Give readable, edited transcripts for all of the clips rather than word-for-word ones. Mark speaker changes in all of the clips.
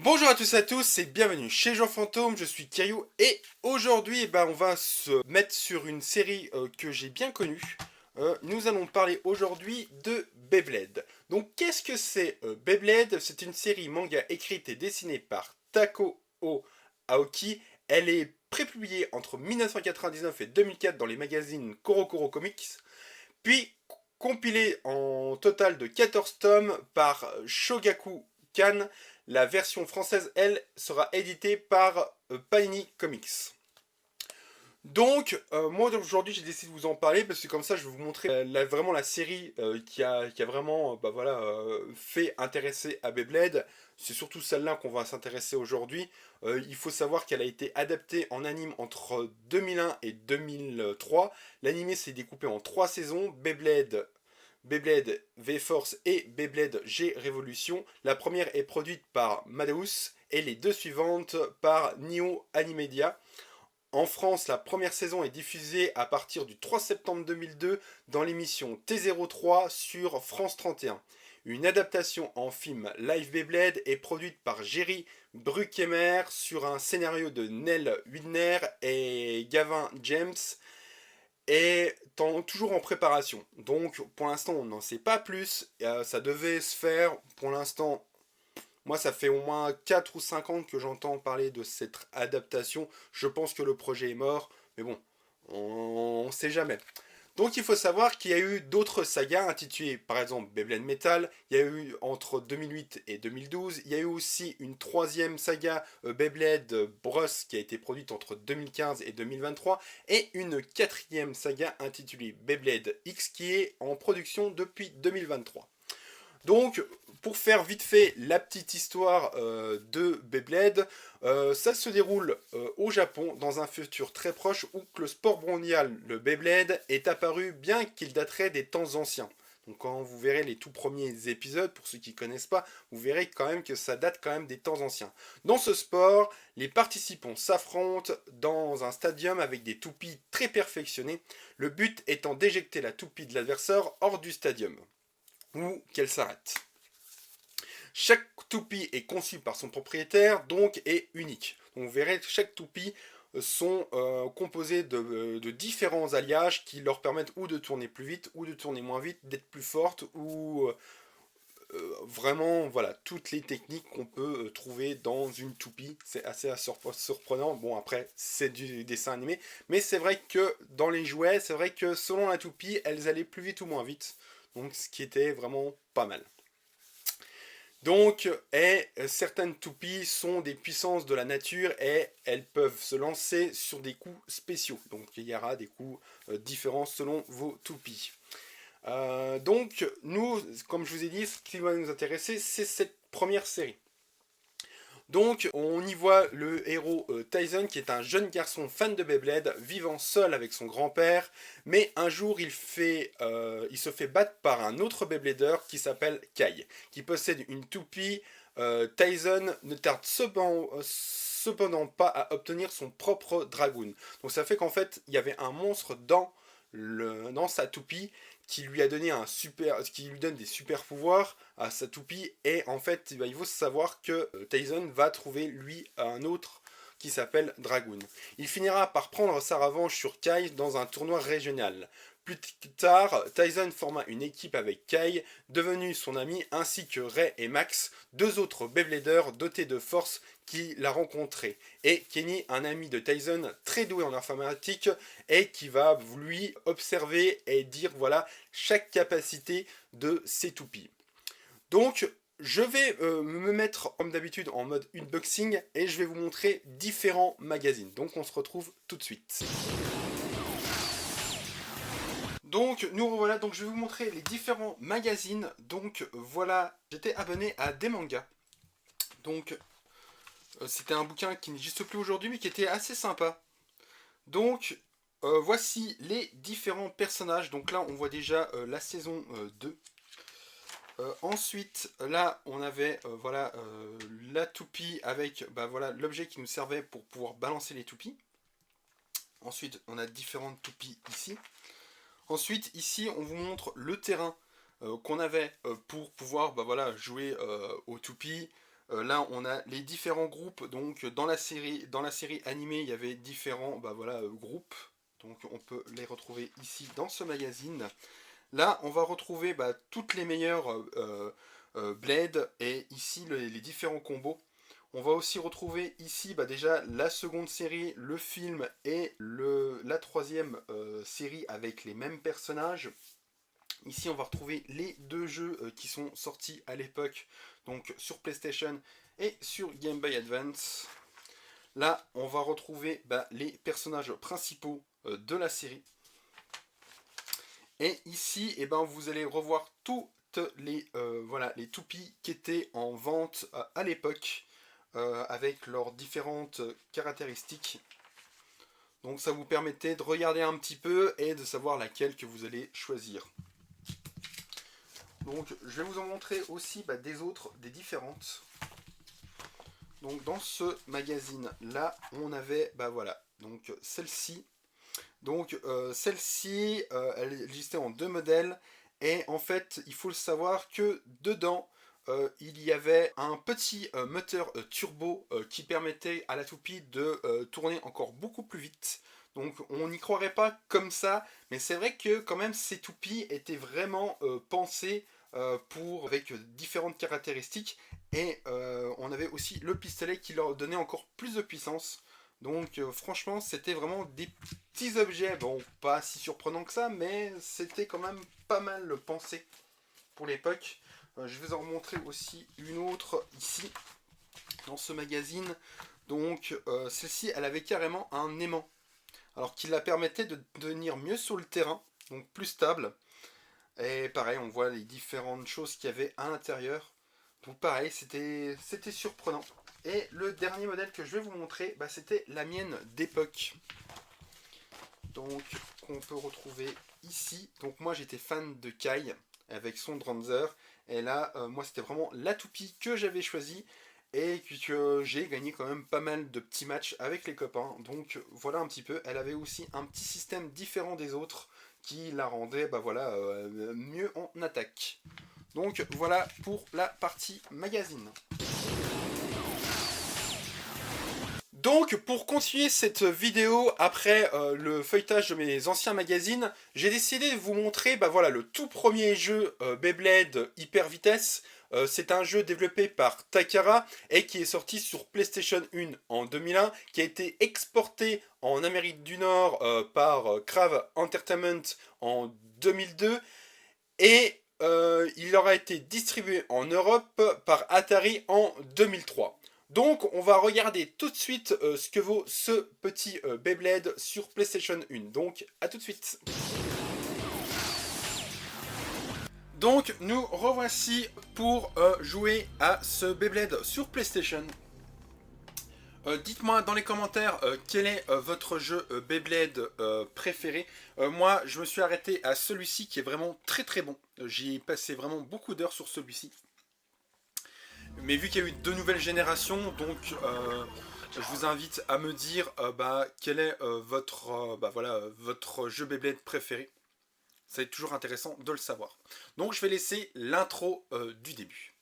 Speaker 1: Bonjour à tous et à tous et bienvenue chez Jean Fantôme, je suis Kyrou et aujourd'hui on va se mettre sur une série que j'ai bien connue. Nous allons parler aujourd'hui de Beyblade. Donc qu'est-ce que c'est Beyblade? C'est une série manga écrite et dessinée par Takao Aoki. Elle est prépubliée entre 1999 et 2004 dans les magazines CoroCoro Comics, puis compilée en total de 14 tomes par Shogaku Kan. La version française, elle, sera éditée par Panini Comics. Donc, moi aujourd'hui j'ai décidé de vous en parler parce que comme ça je vais vous montrer vraiment la série qui a vraiment fait intéresser à Beyblade. C'est surtout celle-là qu'on va s'intéresser aujourd'hui. Il faut savoir qu'elle a été adaptée en anime entre 2001 et 2003. L'anime s'est découpé en 3 saisons. Beyblade V-Force et Beyblade G-Revolution. La première est produite par Madhouse et les deux suivantes par Neo Animedia. En France, la première saison est diffusée à partir du 3 septembre 2002 dans l'émission T03 sur France 31. Une adaptation en film Live Beyblade est produite par Jerry Bruckheimer sur un scénario de Nell Widner et Gavin James est toujours en préparation. Donc pour l'instant on n'en sait pas plus, ça devait se faire pour l'instant. Moi ça fait au moins 4 ou 5 ans que j'entends parler de cette adaptation, je pense que le projet est mort, mais bon, on ne sait jamais. Donc il faut savoir qu'il y a eu d'autres sagas intitulées par exemple Beyblade Metal, il y a eu entre 2008 et 2012, il y a eu aussi une troisième saga Beyblade Bros qui a été produite entre 2015 et 2023, et une quatrième saga intitulée Beyblade X qui est en production depuis 2023. Donc, pour faire vite fait la petite histoire de Beyblade, ça se déroule au Japon dans un futur très proche où le sport mondial, le Beyblade, est apparu bien qu'il daterait des temps anciens. Donc quand vous verrez les tout premiers épisodes, pour ceux qui ne connaissent pas, vous verrez quand même que ça date quand même des temps anciens. Dans ce sport, les participants s'affrontent dans un stadium avec des toupies très perfectionnées, le but étant d'éjecter la toupie de l'adversaire hors du stadium ou qu'elle s'arrête. Chaque toupie est conçue par son propriétaire, donc est unique. Donc vous verrez que chaque toupie sont composées de différents alliages qui leur permettent ou de tourner plus vite, ou de tourner moins vite, d'être plus fortes, ou vraiment, voilà, toutes les techniques qu'on peut trouver dans une toupie. C'est assez surprenant. Bon, après, c'est du dessin animé, mais c'est vrai que dans les jouets, c'est vrai que selon la toupie, elles allaient plus vite ou moins vite. Donc, ce qui était vraiment pas mal. Donc, certaines toupies sont des puissances de la nature et elles peuvent se lancer sur des coups spéciaux. Donc, il y aura des coups différents selon vos toupies. Donc, nous, comme je vous ai dit, ce qui va nous intéresser, c'est cette première série. Donc, on y voit le héros Tyson, qui est un jeune garçon fan de Beyblade, vivant seul avec son grand-père, mais un jour il se fait battre par un autre Beyblader qui s'appelle Kai, qui possède une toupie. Tyson ne tarde cependant pas à obtenir son propre Dragoon. Donc ça fait qu'en fait, il y avait un monstre dans sa toupie qui lui a donné qui lui donne des super pouvoirs à sa toupie, et en fait il faut savoir que Tyson va trouver lui un autre qui s'appelle Dragoon. Il finira par prendre sa revanche sur Kai dans un tournoi régional. Plus tard, Tyson forma une équipe avec Kai, devenu son ami, ainsi que Ray et Max, deux autres Beybladers dotés de force qui l'a rencontré. Et Kenny, un ami de Tyson très doué en informatique, et qui va lui observer et dire voilà chaque capacité de ces toupies. Donc, je vais me mettre comme d'habitude en mode unboxing et je vais vous montrer différents magazines. Donc, on se retrouve tout de suite. Donc nous revoilà, donc je vais vous montrer les différents magazines. Donc voilà, j'étais abonné à des mangas. Donc c'était un bouquin qui n'existe plus aujourd'hui mais qui était assez sympa. Donc voici les différents personnages. Donc là on voit déjà la saison 2. Ensuite là on avait la toupie avec voilà, l'objet qui nous servait pour pouvoir balancer les toupies. Ensuite on a différentes toupies ici. Ensuite, ici, on vous montre le terrain qu'on avait pour pouvoir jouer aux toupies. Là, on a les différents groupes. Donc, dans la série animée, il y avait différents groupes. Donc, on peut les retrouver ici dans ce magazine. Là, on va retrouver toutes les meilleures Blade et ici les différents combos. On va aussi retrouver ici déjà la seconde série, le film et la troisième série avec les mêmes personnages. Ici, on va retrouver les deux jeux qui sont sortis à l'époque, donc sur PlayStation et sur Game Boy Advance. Là, on va retrouver les personnages principaux de la série. Et ici, vous allez revoir toutes les toupies qui étaient en vente à l'époque, avec leurs différentes caractéristiques. Donc ça vous permettait de regarder un petit peu et de savoir laquelle que vous allez choisir. Donc je vais vous en montrer aussi des différentes. Donc dans ce magazine là, on avait donc celle-ci. Donc celle-ci, elle existait en deux modèles. Et en fait, il faut le savoir que dedans, il y avait un petit moteur turbo qui permettait à la toupie de tourner encore beaucoup plus vite. Donc on n'y croirait pas comme ça, mais c'est vrai que quand même ces toupies étaient vraiment pensées avec différentes caractéristiques. Et on avait aussi le pistolet qui leur donnait encore plus de puissance. Donc franchement, c'était vraiment des petits objets, bon, pas si surprenants que ça, mais c'était quand même pas mal pensé pour l'époque. Je vais en montrer aussi une autre ici, dans ce magazine. Donc celle-ci, elle avait carrément un aimant, alors qui la permettait de tenir mieux sur le terrain, donc plus stable. Et pareil, on voit les différentes choses qu'il y avait à l'intérieur. Donc pareil, c'était surprenant. Et le dernier modèle que je vais vous montrer, c'était la mienne d'époque. Donc, qu'on peut retrouver ici. Donc moi, j'étais fan de Kai avec son Dranzer. Et là, moi, c'était vraiment la toupie que j'avais choisie. Et que j'ai gagné quand même pas mal de petits matchs avec les copains. Donc voilà un petit peu. Elle avait aussi un petit système différent des autres qui la rendait mieux en attaque. Donc voilà pour la partie magazine. Donc pour continuer cette vidéo après le feuilletage de mes anciens magazines, j'ai décidé de vous montrer le tout premier jeu Beyblade Hyper Vitesse. C'est un jeu développé par Takara et qui est sorti sur PlayStation 1 en 2001, qui a été exporté en Amérique du Nord par Crave Entertainment en 2002 et il aura été distribué en Europe par Atari en 2003. Donc on va regarder tout de suite ce que vaut ce petit Beyblade sur PlayStation 1. Donc à tout de suite. Donc nous revoici pour jouer à ce Beyblade sur PlayStation. Dites-moi dans les commentaires quel est votre jeu Beyblade préféré. Moi je me suis arrêté à celui-ci qui est vraiment très très bon. J'y ai passé vraiment beaucoup d'heures sur celui-ci. Mais vu qu'il y a eu deux nouvelles générations, donc je vous invite à me dire quel est votre jeu Beyblade préféré. Ça va être toujours intéressant de le savoir. Donc je vais laisser l'intro du début.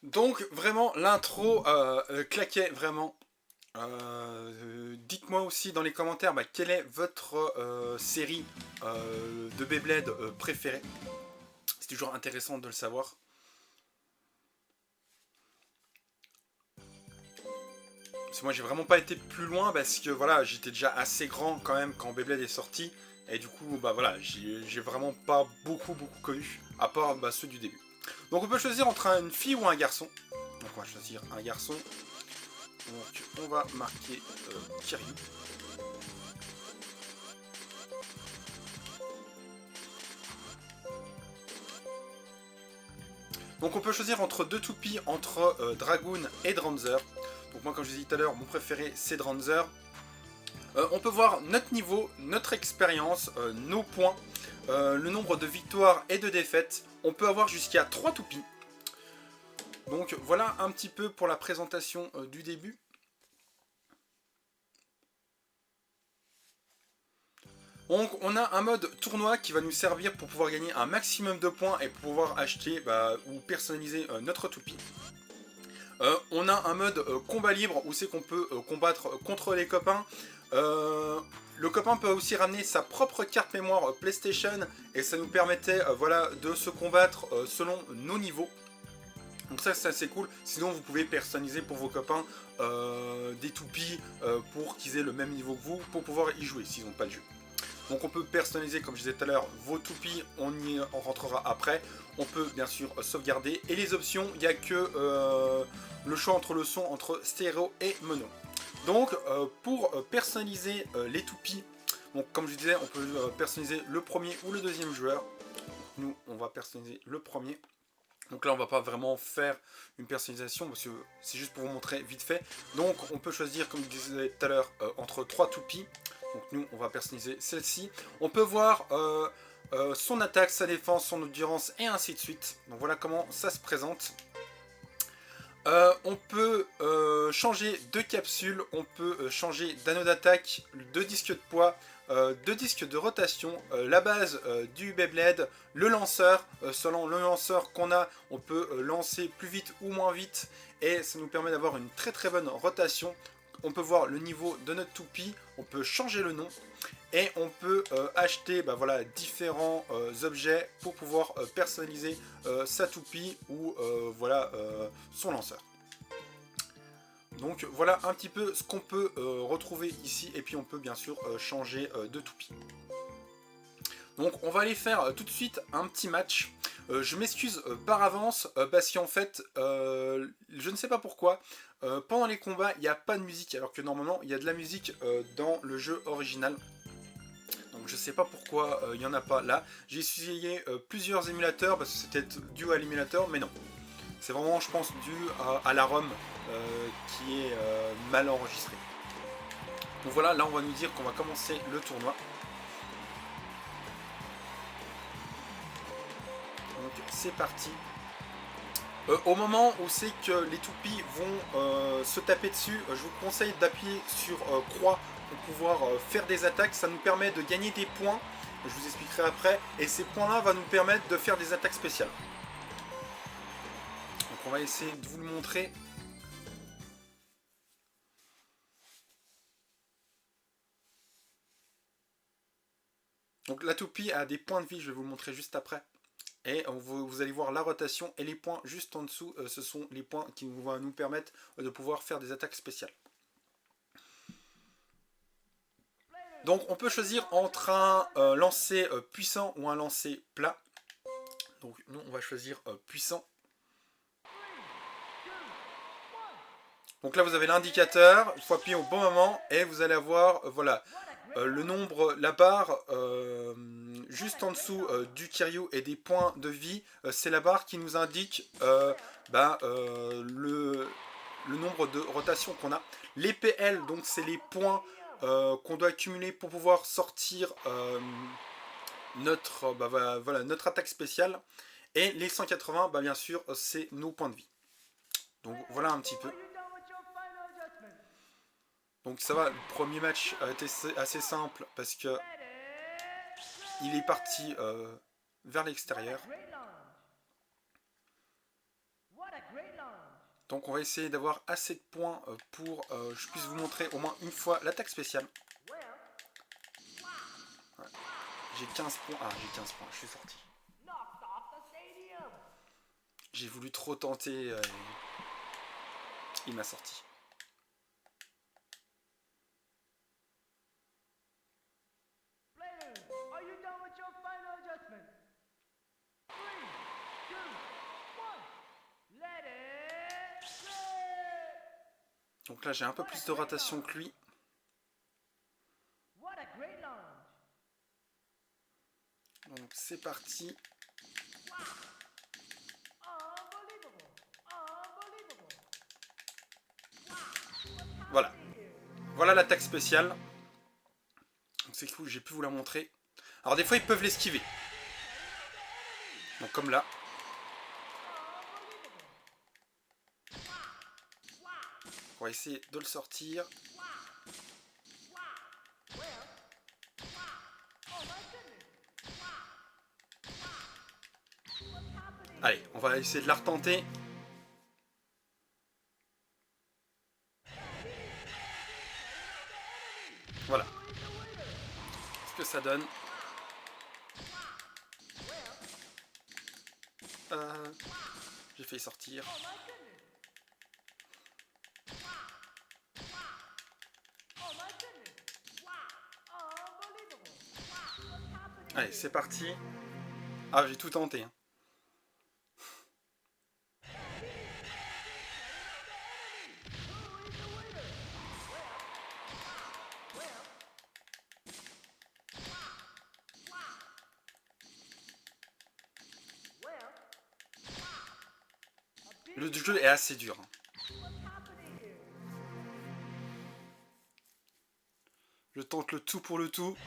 Speaker 1: Donc vraiment l'intro claquait vraiment. Dites-moi aussi dans les commentaires quelle est votre série de Beyblade préférée. C'est toujours intéressant de le savoir. Parce que moi j'ai vraiment pas été plus loin parce que voilà, j'étais déjà assez grand quand même quand Beyblade est sorti. Et du coup, bah voilà, j'ai vraiment pas beaucoup connu, à part bah, ceux du début. Donc on peut choisir entre une fille ou un garçon. Donc on va choisir un garçon. Donc on va marquer Kiryu. Donc on peut choisir entre deux toupies, entre Dragoon et Dranzer. Donc moi comme je vous ai dit tout à l'heure, mon préféré c'est Dranzer. On peut voir notre niveau, notre expérience, nos points, le nombre de victoires et de défaites. On peut avoir jusqu'à 3 toupies. Donc voilà un petit peu pour la présentation du début. Donc on a un mode tournoi qui va nous servir pour pouvoir gagner un maximum de points et pour pouvoir acheter ou personnaliser notre toupie. On a un mode combat libre où c'est qu'on peut combattre contre les copains. Le copain peut aussi ramener sa propre carte mémoire PlayStation et ça nous permettait voilà, de se combattre selon nos niveaux. Donc ça c'est assez cool, sinon vous pouvez personnaliser pour vos copains des toupies pour qu'ils aient le même niveau que vous pour pouvoir y jouer s'ils n'ont pas de jeu. Donc on peut personnaliser, comme je disais tout à l'heure, vos toupies, on y rentrera après. On peut bien sûr sauvegarder. Et les options, il n'y a que le choix entre le son, entre stéréo et mono. Donc pour personnaliser les toupies, donc, comme je disais, on peut personnaliser le premier ou le deuxième joueur. Nous, on va personnaliser le premier. Donc là, on va pas vraiment faire une personnalisation parce que c'est juste pour vous montrer vite fait. Donc on peut choisir, comme je disais tout à l'heure, entre 3 toupies. Donc nous, on va personnaliser celle-ci. On peut voir son attaque, sa défense, son endurance et ainsi de suite. Donc voilà comment ça se présente. On peut changer de capsule, on peut changer d'anneau d'attaque, de disque de poids, de disque de rotation, la base du Beyblade, le lanceur. Selon le lanceur qu'on a, on peut lancer plus vite ou moins vite et ça nous permet d'avoir une très bonne rotation. On peut voir le niveau de notre toupie, on peut changer le nom et on peut acheter voilà, différents objets pour pouvoir personnaliser sa toupie ou voilà, son lanceur. Donc voilà un petit peu ce qu'on peut retrouver ici et puis on peut bien sûr changer de toupie. Donc on va aller faire tout de suite un petit match. Je m'excuse par avance parce qu'en fait, je ne sais pas pourquoi, pendant les combats il n'y a pas de musique alors que normalement il y a de la musique dans le jeu original. Donc je sais pas pourquoi il n'y en a pas là. J'ai essayé plusieurs émulateurs parce que c'était dû à l'émulateur, mais non. C'est vraiment, je pense, dû à la ROM qui est mal enregistrée. Donc voilà, là on va nous dire qu'on va commencer le tournoi. Donc c'est parti. Au moment où c'est que les toupies vont se taper dessus, je vous conseille d'appuyer sur croix pour pouvoir faire des attaques. Ça nous permet de gagner des points, je vous expliquerai après, et ces points-là vont nous permettre de faire des attaques spéciales. Donc on va essayer de vous le montrer. Donc la toupie a des points de vie, je vais vous le montrer juste après. Et vous allez voir la rotation et les points juste en dessous, ce sont les points qui vont nous permettre de pouvoir faire des attaques spéciales. Donc on peut choisir entre un lancer puissant ou un lancer plat. Donc nous on va choisir puissant. Donc là vous avez l'indicateur, il faut appuyer au bon moment et vous allez avoir voilà, le nombre, la barre juste en dessous du Kiryu et des points de vie, c'est la barre qui nous indique le nombre de rotations qu'on a. Les PL, donc c'est les points qu'on doit accumuler pour pouvoir sortir voilà, notre attaque spéciale. Et les 180, bien sûr, c'est nos points de vie. Donc voilà un petit peu. Donc ça va, le premier match a été assez simple parce que il est parti vers l'extérieur. Donc on va essayer d'avoir assez de points pour que je puisse vous montrer au moins une fois l'attaque spéciale. Ouais. J'ai 15 points. Ah, j'ai 15 points, je suis sorti. J'ai voulu trop tenter. Il m'a sorti. Donc là j'ai un peu plus de rotation que lui. Donc c'est parti. Voilà. Voilà l'attaque spéciale. C'est cool, j'ai pu vous la montrer. Alors des fois ils peuvent l'esquiver. Donc comme là. On va essayer de le sortir. Allez, on va essayer de la retenter. Voilà. Ce que ça donne. J'ai failli sortir. Allez, c'est parti. Ah, j'ai tout tenté. Hein. Le jeu est assez dur. Je tente le tout pour le tout.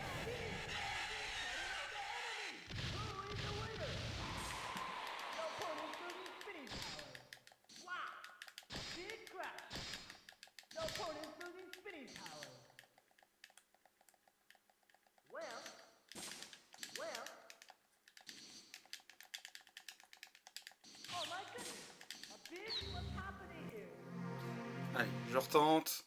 Speaker 1: Allez, je retente.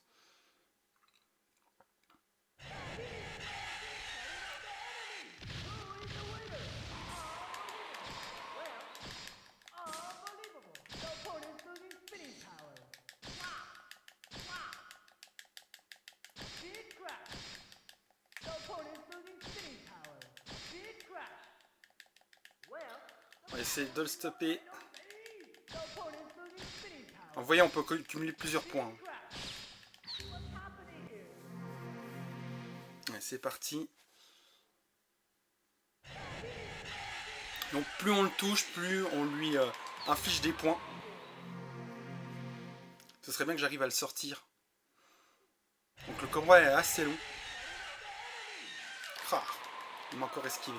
Speaker 1: On va essayer de le stopper. Vous voyez, on peut cumuler plusieurs points. C'est parti. Donc plus on le touche, plus on lui inflige des points. Ce serait bien que j'arrive à le sortir. Donc le combat est assez long. Ah, il m'a encore esquivé.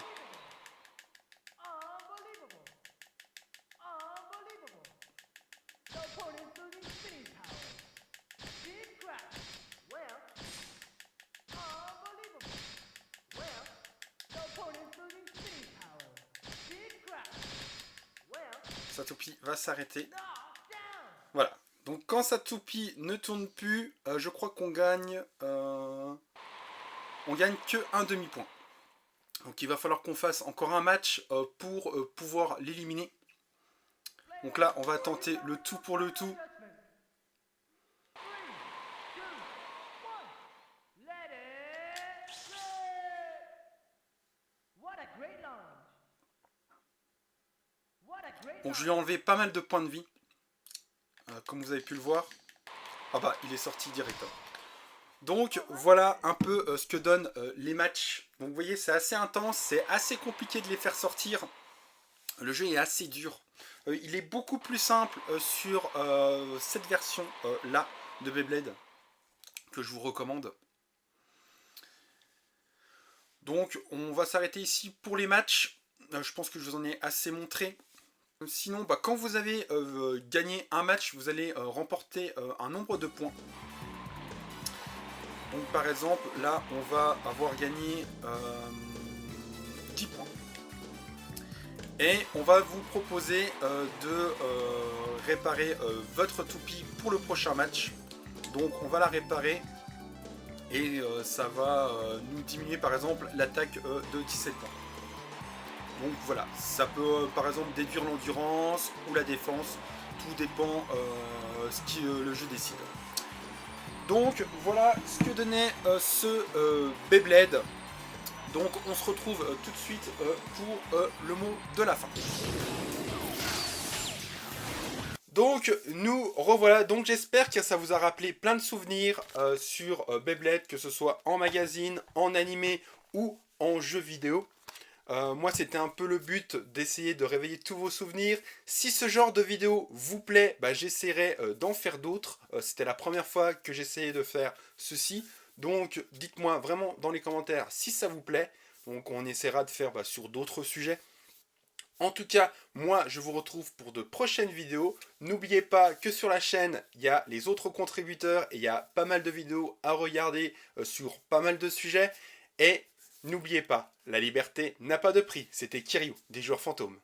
Speaker 1: Satopi va s'arrêter. Voilà. Donc quand Satopi ne tourne plus, je crois qu'on gagne... on gagne que un demi-point. Donc il va falloir qu'on fasse encore un match pour pouvoir l'éliminer. Donc là, on va tenter le tout pour le tout. Donc je lui ai enlevé pas mal de points de vie. Comme vous avez pu le voir. Ah bah, il est sorti directement. Donc voilà un peu ce que donnent les matchs. Donc vous voyez, c'est assez intense, c'est assez compliqué de les faire sortir. Le jeu est assez dur. Il est beaucoup plus simple sur cette version là de Beyblade que je vous recommande. Donc on va s'arrêter ici pour les matchs. Je pense que je vous en ai assez montré. Sinon, bah, quand vous avez gagné un match, vous allez remporter un nombre de points. Donc par exemple, là, on va avoir gagné 10 points. Et on va vous proposer de réparer votre toupie pour le prochain match. Donc on va la réparer. Et ça va nous diminuer par exemple l'attaque de 17 points. Donc voilà, ça peut par exemple déduire l'endurance ou la défense, tout dépend ce que le jeu décide. Donc voilà ce que donnait ce Beyblade. Donc on se retrouve tout de suite pour le mot de la fin. Donc nous revoilà, donc j'espère que ça vous a rappelé plein de souvenirs sur Beyblade, que ce soit en magazine, en animé ou en jeu vidéo. Moi c'était un peu le but d'essayer de réveiller tous vos souvenirs. Si ce genre de vidéo vous plaît, bah, j'essaierai d'en faire d'autres. C'était la première fois que j'essayais de faire ceci. Donc dites-moi vraiment dans les commentaires si ça vous plaît. Donc on essaiera de faire sur d'autres sujets. En tout cas, moi, je vous retrouve pour de prochaines vidéos. N'oubliez pas que sur la chaîne, il y a les autres contributeurs et il y a pas mal de vidéos à regarder sur pas mal de sujets. Et n'oubliez pas, la liberté n'a pas de prix. C'était Kiryu, des joueurs fantômes.